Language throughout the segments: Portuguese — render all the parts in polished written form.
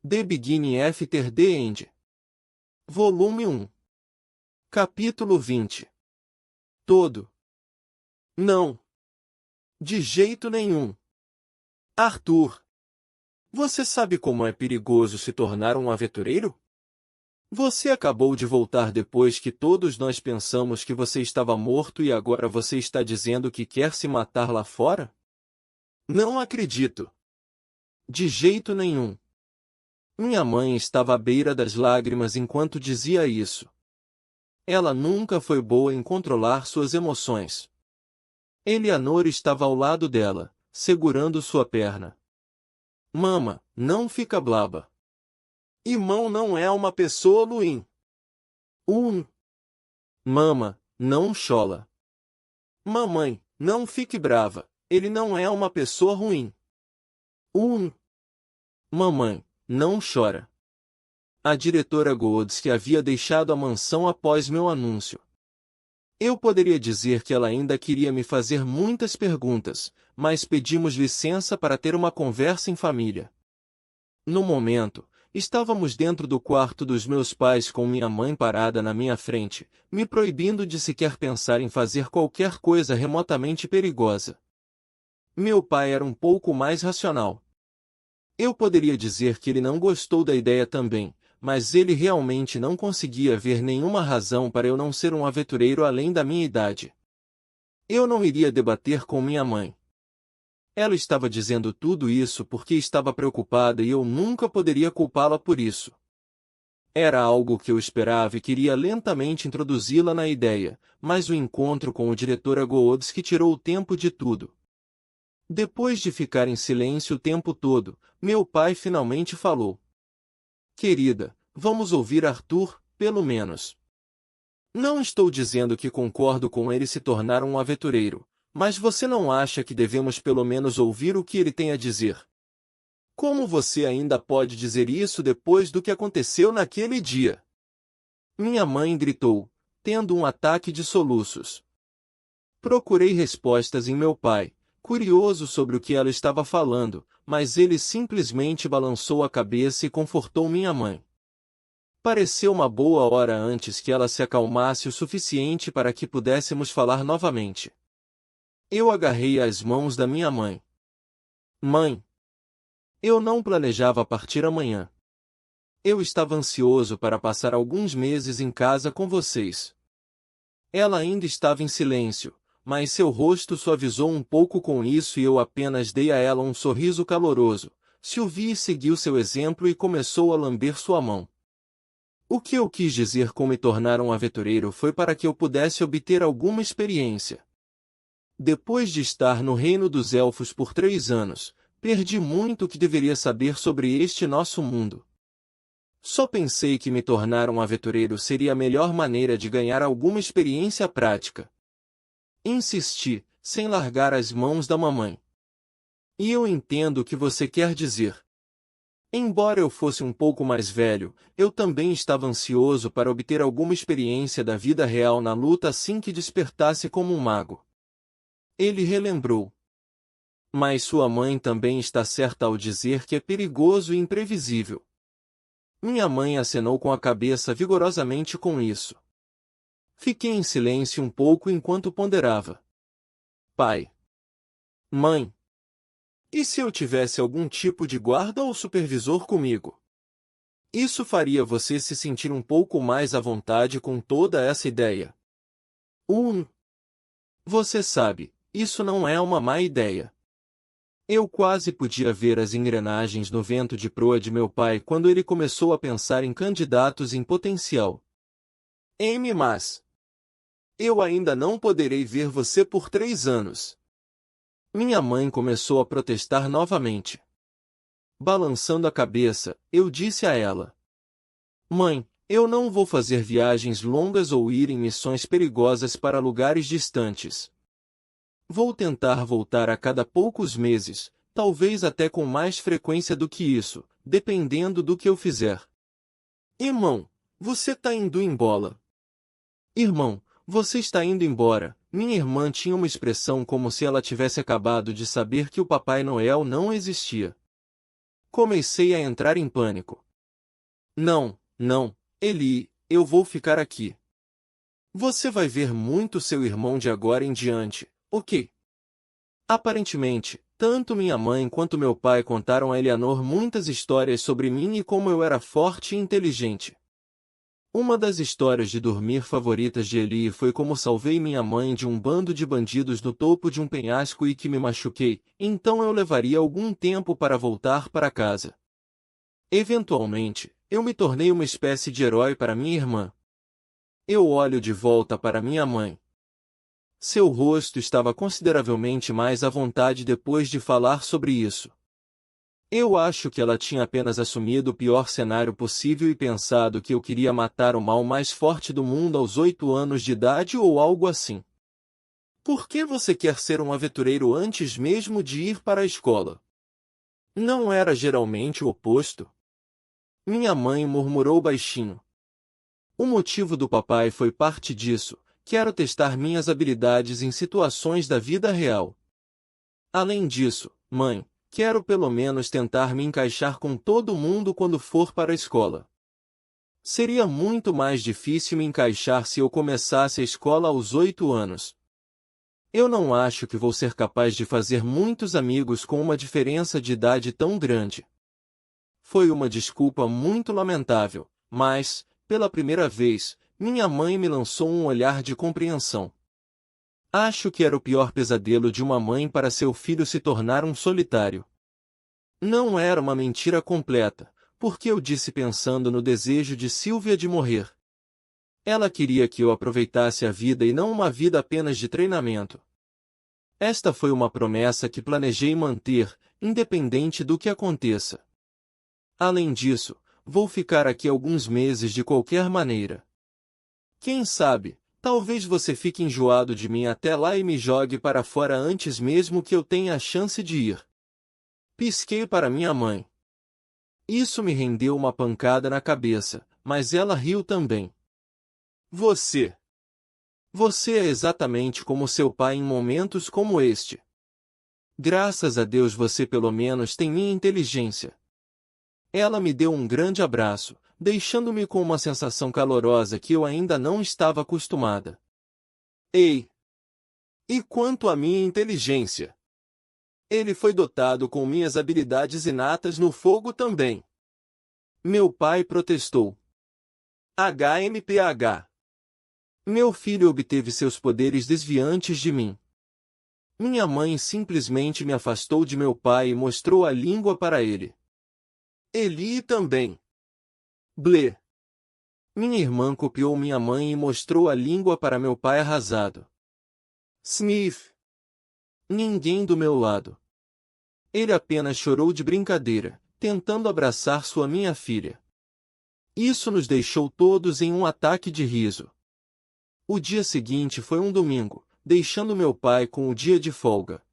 The Beginning After the End. Volume 1. Capítulo 20. Todo. Não. De jeito nenhum. Arthur. Você sabe como é perigoso se tornar um aventureiro? Você acabou de voltar depois que todos nós pensamos que você estava morto e agora você está dizendo que quer se matar lá fora? Não acredito. De jeito nenhum. Minha mãe estava à beira das lágrimas enquanto dizia isso. Ela nunca foi boa em controlar suas emoções. Eleanor estava ao lado dela, segurando sua perna. Mama, não fica blaba. Irmão não é uma pessoa ruim. Mama, não chola. Mamãe, não fique brava, ele não é uma pessoa ruim. Mamãe, não chora. A diretora Goldsky havia deixado a mansão após meu anúncio. Eu poderia dizer que ela ainda queria me fazer muitas perguntas, mas pedimos licença para ter uma conversa em família. No momento, estávamos dentro do quarto dos meus pais com minha mãe parada na minha frente, me proibindo de sequer pensar em fazer qualquer coisa remotamente perigosa. Meu pai era um pouco mais racional. Eu poderia dizer que ele não gostou da ideia também, mas ele realmente não conseguia ver nenhuma razão para eu não ser um aventureiro além da minha idade. Eu não iria debater com minha mãe. Ela estava dizendo tudo isso porque estava preocupada e eu nunca poderia culpá-la por isso. Era algo que eu esperava e queria lentamente introduzi-la na ideia, mas o encontro com o diretor Goldsky tirou o tempo de tudo. Depois de ficar em silêncio o tempo todo, meu pai finalmente falou. Querida, vamos ouvir Arthur, pelo menos. Não estou dizendo que concordo com ele se tornar um aventureiro, mas você não acha que devemos pelo menos ouvir o que ele tem a dizer? Como você ainda pode dizer isso depois do que aconteceu naquele dia? Minha mãe gritou, tendo um ataque de soluços. Procurei respostas em meu pai, curioso sobre o que ela estava falando, mas ele simplesmente balançou a cabeça e confortou minha mãe. Pareceu uma boa hora antes que ela se acalmasse o suficiente para que pudéssemos falar novamente. Eu agarrei as mãos da minha mãe. Mãe! Eu não planejava partir amanhã. Eu estava ansioso para passar alguns meses em casa com vocês. Ela ainda estava em silêncio, mas seu rosto suavizou um pouco com isso e eu apenas dei a ela um sorriso caloroso. Sylvie seguiu seu exemplo e começou a lamber sua mão. O que eu quis dizer com me tornar um aventureiro foi para que eu pudesse obter alguma experiência. Depois de estar no reino dos elfos por 3 anos, perdi muito o que deveria saber sobre este nosso mundo. Só pensei que me tornar um aventureiro seria a melhor maneira de ganhar alguma experiência prática. Insisti, sem largar as mãos da mamãe. E eu entendo o que você quer dizer. Embora eu fosse um pouco mais velho, eu também estava ansioso para obter alguma experiência da vida real na luta assim que despertasse como um mago. Ele relembrou. Mas sua mãe também está certa ao dizer que é perigoso e imprevisível. Minha mãe acenou com a cabeça vigorosamente com isso. Fiquei em silêncio um pouco enquanto ponderava. Pai. Mãe. E se eu tivesse algum tipo de guarda ou supervisor comigo? Isso faria você se sentir um pouco mais à vontade com toda essa ideia. Você sabe, isso não é uma má ideia. Eu quase podia ver as engrenagens no vento de proa de meu pai quando ele começou a pensar em candidatos em potencial. Mas eu ainda não poderei ver você por 3 anos. Minha mãe começou a protestar novamente. Balançando a cabeça, eu disse a ela. Mãe, eu não vou fazer viagens longas ou ir em missões perigosas para lugares distantes. Vou tentar voltar a cada poucos meses, talvez até com mais frequência do que isso, dependendo do que eu fizer. Irmão, você tá indo embora. Irmão, você está indo embora. Minha irmã tinha uma expressão como se ela tivesse acabado de saber que o Papai Noel não existia. Comecei a entrar em pânico. Não, não, Eli, eu vou ficar aqui. Você vai ver muito seu irmão de agora em diante, ok? Aparentemente, tanto minha mãe quanto meu pai contaram a Eleanor muitas histórias sobre mim e como eu era forte e inteligente. Uma das histórias de dormir favoritas de Eli foi como salvei minha mãe de um bando de bandidos no topo de um penhasco e que me machuquei, então eu levaria algum tempo para voltar para casa. Eventualmente, eu me tornei uma espécie de herói para minha irmã. Eu olho de volta para minha mãe. Seu rosto estava consideravelmente mais à vontade depois de falar sobre isso. Eu acho que ela tinha apenas assumido o pior cenário possível e pensado que eu queria matar o mal mais forte do mundo aos 8 anos de idade ou algo assim. Por que você quer ser um aventureiro antes mesmo de ir para a escola? Não era geralmente o oposto? Minha mãe murmurou baixinho. O motivo do papai foi parte disso. Quero testar minhas habilidades em situações da vida real. Além disso, mãe, quero pelo menos tentar me encaixar com todo mundo quando for para a escola. Seria muito mais difícil me encaixar se eu começasse a escola aos 8 anos. Eu não acho que vou ser capaz de fazer muitos amigos com uma diferença de idade tão grande. Foi uma desculpa muito lamentável, mas, pela primeira vez, minha mãe me lançou um olhar de compreensão. Acho que era o pior pesadelo de uma mãe para seu filho se tornar um solitário. Não era uma mentira completa, porque eu disse pensando no desejo de Sylvia de morrer. Ela queria que eu aproveitasse a vida e não uma vida apenas de treinamento. Esta foi uma promessa que planejei manter, independente do que aconteça. Além disso, vou ficar aqui alguns meses de qualquer maneira. Quem sabe, talvez você fique enjoado de mim até lá e me jogue para fora antes mesmo que eu tenha a chance de ir. Pisquei para minha mãe. Isso me rendeu uma pancada na cabeça, mas ela riu também. Você é exatamente como seu pai em momentos como este. Graças a Deus você pelo menos tem minha inteligência. Ela me deu um grande abraço, deixando-me com uma sensação calorosa que eu ainda não estava acostumada. Ei! E quanto à minha inteligência? Ele foi dotado com minhas habilidades inatas no fogo também. Meu pai protestou. HMPH. Meu filho obteve seus poderes desviantes de mim. Minha mãe simplesmente me afastou de meu pai e mostrou a língua para ele. Eli também. Blé. Minha irmã copiou minha mãe e mostrou a língua para meu pai arrasado. Smith. Ninguém do meu lado. Ele apenas chorou de brincadeira, tentando abraçar sua minha filha. Isso nos deixou todos em um ataque de riso. O dia seguinte foi um domingo, deixando meu pai com o dia de folga.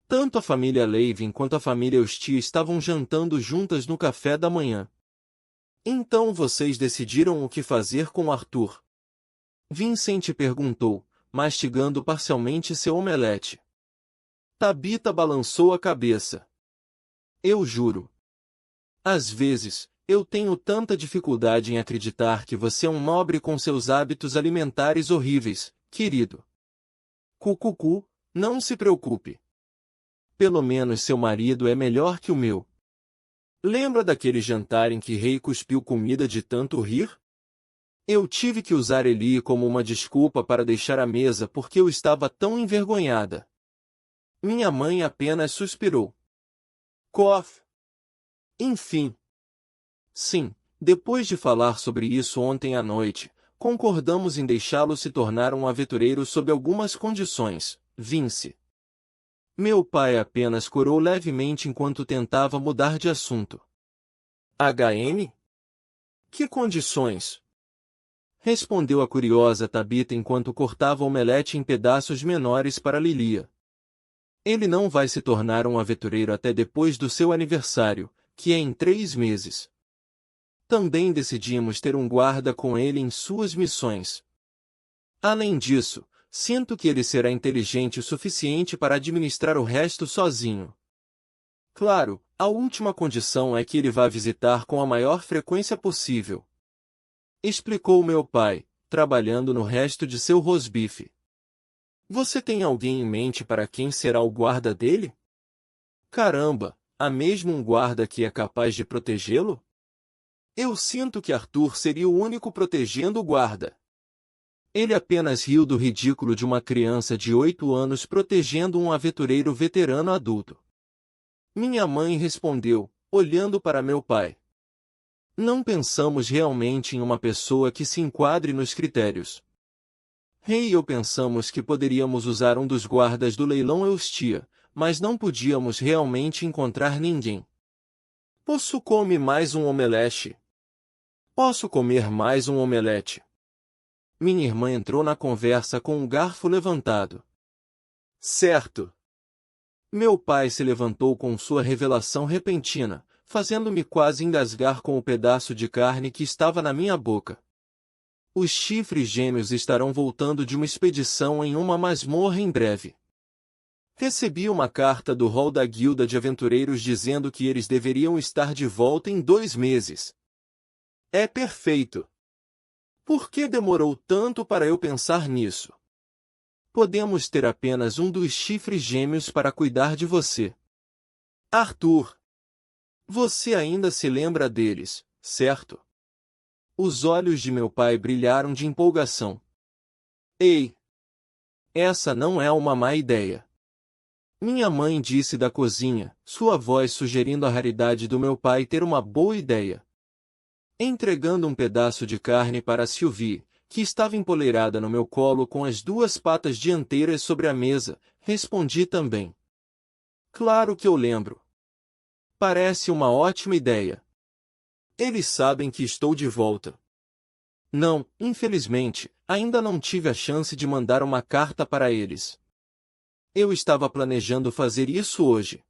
Tanto a família Levin quanto a família Hostia estavam jantando juntas no café da manhã. Então vocês decidiram o que fazer com Arthur? Vincent perguntou, mastigando parcialmente seu omelete. Tabitha balançou a cabeça. Eu juro. Às vezes, eu tenho tanta dificuldade em acreditar que você é um nobre com seus hábitos alimentares horríveis, querido. Cucucu, não se preocupe. Pelo menos seu marido é melhor que o meu. Lembra daquele jantar em que Rei cuspiu comida de tanto rir? Eu tive que usar Eli como uma desculpa para deixar a mesa porque eu estava tão envergonhada. Minha mãe apenas suspirou. Cof. Enfim. Sim, depois de falar sobre isso ontem à noite, concordamos em deixá-lo se tornar um aventureiro sob algumas condições, Vince. Meu pai apenas corou levemente enquanto tentava mudar de assunto. HM? Que condições? Respondeu a curiosa Tabitha enquanto cortava o omelete em pedaços menores para Lilia. Ele não vai se tornar um aventureiro até depois do seu aniversário, que é em 3 meses. Também decidimos ter um guarda com ele em suas missões. Além disso, sinto que ele será inteligente o suficiente para administrar o resto sozinho. Claro, A última condição é que ele vá visitar com a maior frequência possível. Explicou meu pai, trabalhando no resto de seu rosbife. Você tem alguém em mente para quem será o guarda dele? Caramba, há mesmo um guarda que é capaz de protegê-lo? Eu sinto que Arthur seria o único protegendo o guarda. Ele apenas riu do ridículo de uma criança de 8 anos protegendo um aventureiro veterano adulto. Minha mãe respondeu, olhando para meu pai. Não pensamos realmente em uma pessoa que se enquadre nos critérios. Rei e eu pensamos que poderíamos usar um dos guardas do leilão Eustia, mas não podíamos realmente encontrar ninguém. Posso comer mais um omelete? Posso comer mais um omelete? Minha irmã entrou na conversa com um garfo levantado. Certo. Meu pai se levantou com sua revelação repentina, fazendo-me quase engasgar com o pedaço de carne que estava na minha boca. Os chifres gêmeos estarão voltando de uma expedição em uma masmorra em breve. Recebi uma carta do hall da guilda de aventureiros dizendo que eles deveriam estar de volta em 2 meses. É perfeito. Por que demorou tanto para eu pensar nisso? Podemos ter apenas um dos chifres gêmeos para cuidar de você. Arthur. Você ainda se lembra deles, certo? Os olhos de meu pai brilharam de empolgação. Ei! Essa não é uma má ideia. Minha mãe disse da cozinha, sua voz sugerindo a raridade do meu pai ter uma boa ideia. Entregando um pedaço de carne para Sylvie, que estava empoleirada no meu colo com as 2 patas dianteiras sobre a mesa, respondi também. Claro que eu lembro. Parece uma ótima ideia. Eles sabem que estou de volta. Não, infelizmente, ainda não tive a chance de mandar uma carta para eles. Eu estava planejando fazer isso hoje.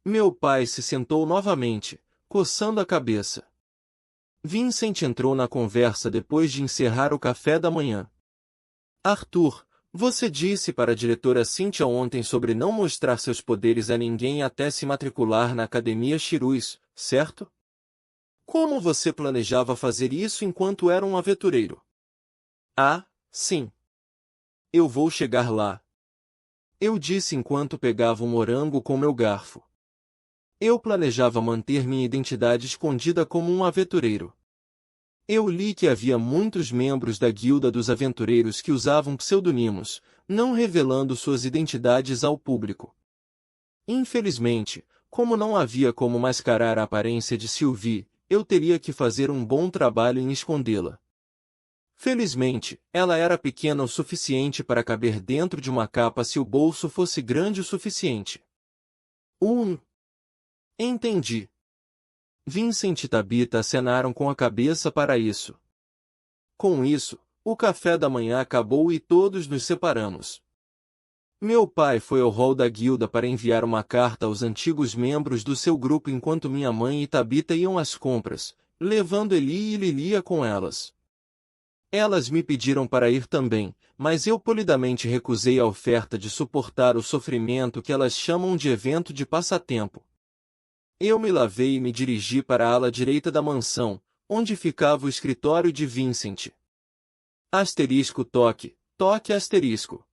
Meu pai se sentou novamente, coçando a cabeça. Vincent entrou na conversa depois de encerrar o café da manhã. Arthur, você disse para a diretora Cynthia ontem sobre não mostrar seus poderes a ninguém até se matricular na Academia Shirus, certo? Como você planejava fazer isso enquanto era um aventureiro? Ah, sim. Eu vou chegar lá. Eu disse enquanto pegava um morango com meu garfo. Eu planejava manter minha identidade escondida como um aventureiro. Eu li que havia muitos membros da Guilda dos Aventureiros que usavam pseudonimos, não revelando suas identidades ao público. Infelizmente, como não havia como mascarar a aparência de Sylvie, eu teria que fazer um bom trabalho em escondê-la. Felizmente, ela era pequena o suficiente para caber dentro de uma capa se o bolso fosse grande o suficiente. Entendi. Vincent e Tabitha acenaram com a cabeça para isso. Com isso, o café da manhã acabou e todos nos separamos. Meu pai foi ao hall da guilda para enviar uma carta aos antigos membros do seu grupo enquanto minha mãe e Tabitha iam às compras, levando Eli e Lilia com elas. Elas me pediram para ir também, mas eu polidamente recusei a oferta de suportar o sofrimento que elas chamam de evento de passatempo. Eu me lavei e me dirigi para a ala direita da mansão, onde ficava o escritório de Vincent. Asterisco toque, toque asterisco.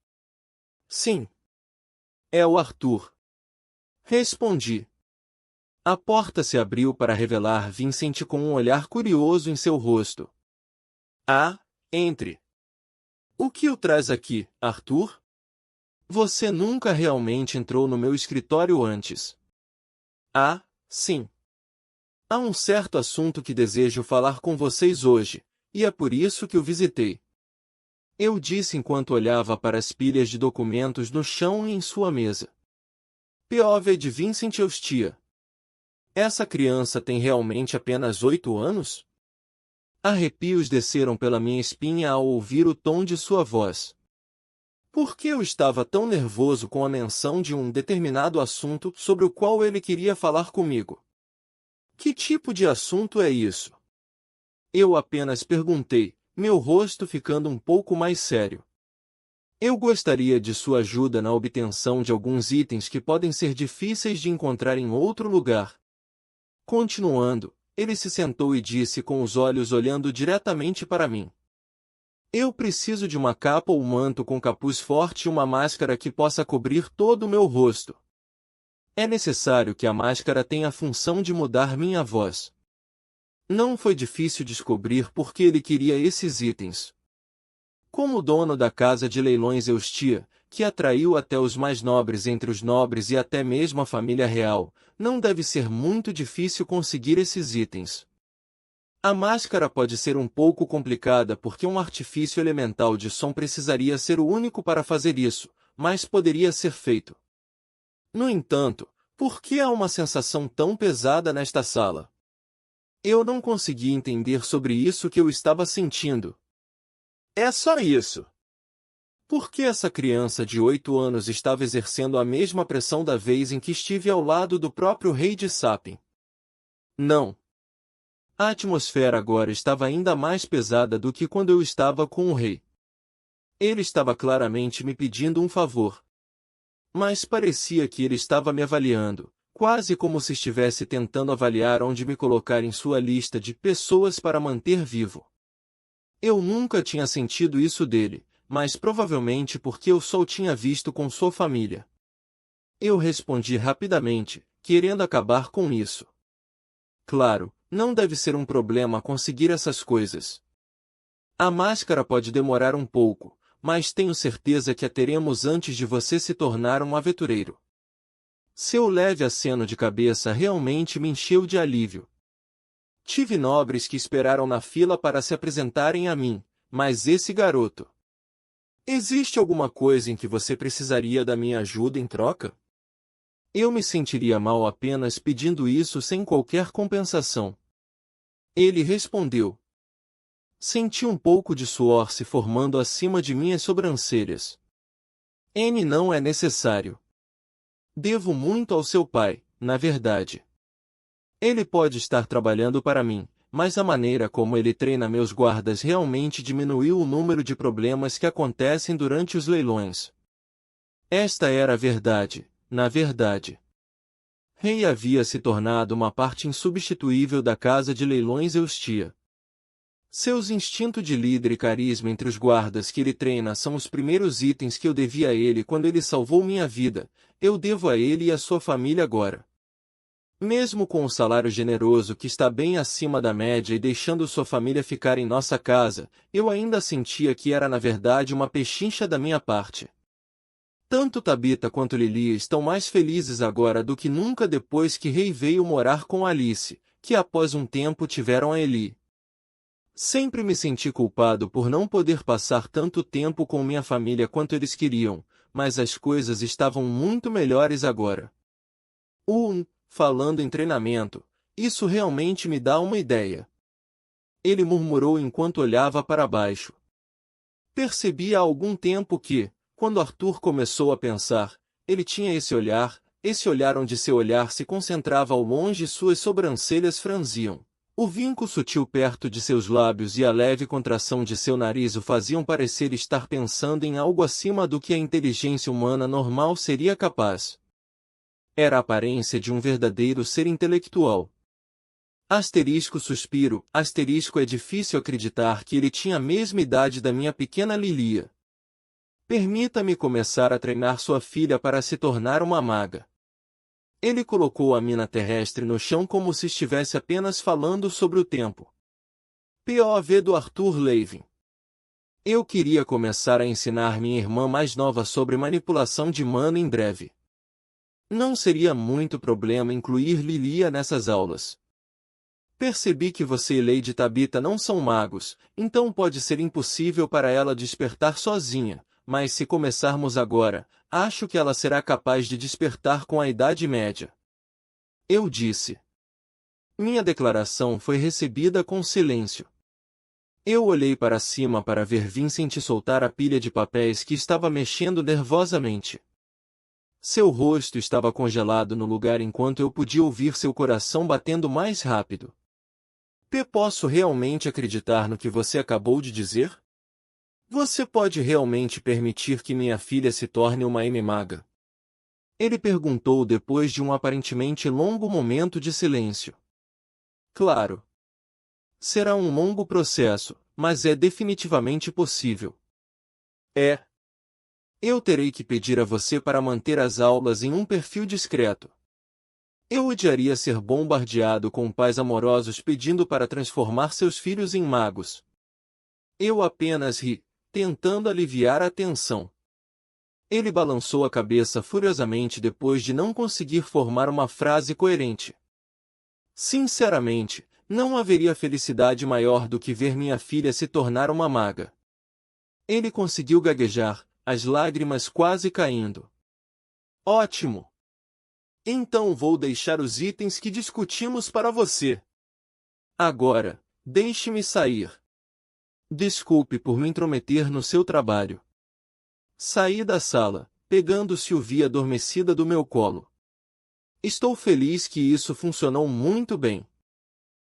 Sim. É o Arthur. Respondi. A porta se abriu para revelar Vincent com um olhar curioso em seu rosto. Ah, entre. O que o traz aqui, Arthur? Você nunca realmente entrou no meu escritório antes. Ah, sim. Há um certo assunto que desejo falar com vocês hoje, e é por isso que o visitei. Eu disse enquanto olhava para as pilhas de documentos no chão e em sua mesa. POV de Vincent Eustia. Essa criança tem realmente apenas 8 anos? Arrepios desceram pela minha espinha ao ouvir o tom de sua voz. Por que eu estava tão nervoso com a menção de um determinado assunto sobre o qual ele queria falar comigo? Que tipo de assunto é isso? Eu apenas perguntei, meu rosto ficando um pouco mais sério. Eu gostaria de sua ajuda na obtenção de alguns itens que podem ser difíceis de encontrar em outro lugar. Continuando, ele se sentou e disse com os olhos olhando diretamente para mim. Eu preciso de uma capa ou manto com capuz forte e uma máscara que possa cobrir todo o meu rosto. É necessário que a máscara tenha a função de mudar minha voz. Não foi difícil descobrir por que ele queria esses itens. Como dono da casa de leilões Eustia, que atraiu até os mais nobres entre os nobres e até mesmo a família real, não deve ser muito difícil conseguir esses itens. A máscara pode ser um pouco complicada porque um artifício elemental de som precisaria ser o único para fazer isso, mas poderia ser feito. No entanto, por que há uma sensação tão pesada nesta sala? Eu não conseguia entender sobre isso que eu estava sentindo. É só isso. Por que essa criança de 8 anos estava exercendo a mesma pressão da vez em que estive ao lado do próprio rei de Sapien? Não. A atmosfera agora estava ainda mais pesada do que quando eu estava com o rei. Ele estava claramente me pedindo um favor. Mas parecia que ele estava me avaliando, quase como se estivesse tentando avaliar onde me colocar em sua lista de pessoas para manter vivo. Eu nunca tinha sentido isso dele, mas provavelmente porque eu só o tinha visto com sua família. Eu respondi rapidamente, querendo acabar com isso. Claro, não deve ser um problema conseguir essas coisas. A máscara pode demorar um pouco, mas tenho certeza que a teremos antes de você se tornar um aventureiro. Seu leve aceno de cabeça realmente me encheu de alívio. Tive nobres que esperaram na fila para se apresentarem a mim, mas esse garoto... Existe alguma coisa em que você precisaria da minha ajuda em troca? Eu me sentiria mal apenas pedindo isso sem qualquer compensação. Ele respondeu. Senti um pouco de suor se formando acima de minhas sobrancelhas. N não é necessário. Devo muito ao seu pai, na verdade. Ele pode estar trabalhando para mim, mas a maneira como ele treina meus guardas realmente diminuiu o número de problemas que acontecem durante os leilões. Esta era a verdade, na verdade. Rei havia se tornado uma parte insubstituível da casa de leilões Eustia. Seus instinto de líder e carisma entre os guardas que ele treina são os primeiros itens que eu devia a ele quando ele salvou minha vida, eu devo a ele e a sua família agora. Mesmo com um salário generoso que está bem acima da média e deixando sua família ficar em nossa casa, eu ainda sentia que era na verdade uma pechincha da minha parte. Tanto Tabitha quanto Lilia estão mais felizes agora do que nunca depois que Rei veio morar com Alice, que após um tempo tiveram a Eli. Sempre me senti culpado por não poder passar tanto tempo com minha família quanto eles queriam, mas as coisas estavam muito melhores agora. Falando em treinamento, isso realmente me dá uma ideia. Ele murmurou enquanto olhava para baixo. Percebi há algum tempo que, quando Arthur começou a pensar, ele tinha esse olhar onde seu olhar se concentrava ao longe e suas sobrancelhas franziam. O vinco sutil perto de seus lábios e a leve contração de seu nariz o faziam parecer estar pensando em algo acima do que a inteligência humana normal seria capaz. Era a aparência de um verdadeiro ser intelectual. Suspiro, é difícil acreditar que ele tinha a mesma idade da minha pequena Lilia. Permita-me começar a treinar sua filha para se tornar uma maga. Ele colocou a mina terrestre no chão como se estivesse apenas falando sobre o tempo. POV do Arthur Levin. Eu queria começar a ensinar minha irmã mais nova sobre manipulação de mana em breve. Não seria muito problema incluir Lilia nessas aulas. Percebi que você e Lady Tabitha não são magos, então pode ser impossível para ela despertar sozinha, mas se começarmos agora, acho que ela será capaz de despertar com a Idade Média. Eu disse. Minha declaração foi recebida com silêncio. Eu olhei para cima para ver Vincent soltar a pilha de papéis que estava mexendo nervosamente. Seu rosto estava congelado no lugar enquanto eu podia ouvir seu coração batendo mais rápido. Posso realmente acreditar no que você acabou de dizer? Você pode realmente permitir que minha filha se torne uma M-maga? Ele perguntou depois de um aparentemente longo momento de silêncio. Claro. Será um longo processo, mas é definitivamente possível. É. Eu terei que pedir a você para manter as aulas em um perfil discreto. Eu odiaria ser bombardeado com pais amorosos pedindo para transformar seus filhos em magos. Eu apenas ri, tentando aliviar a tensão. Ele balançou a cabeça furiosamente depois de não conseguir formar uma frase coerente. Sinceramente, não haveria felicidade maior do que ver minha filha se tornar uma maga. Ele conseguiu gaguejar, as lágrimas quase caindo. Ótimo! Então vou deixar os itens que discutimos para você. Agora, deixe-me sair. Desculpe por me intrometer no seu trabalho. Saí da sala, pegando Sylvia adormecida do meu colo. Estou feliz que isso funcionou muito bem.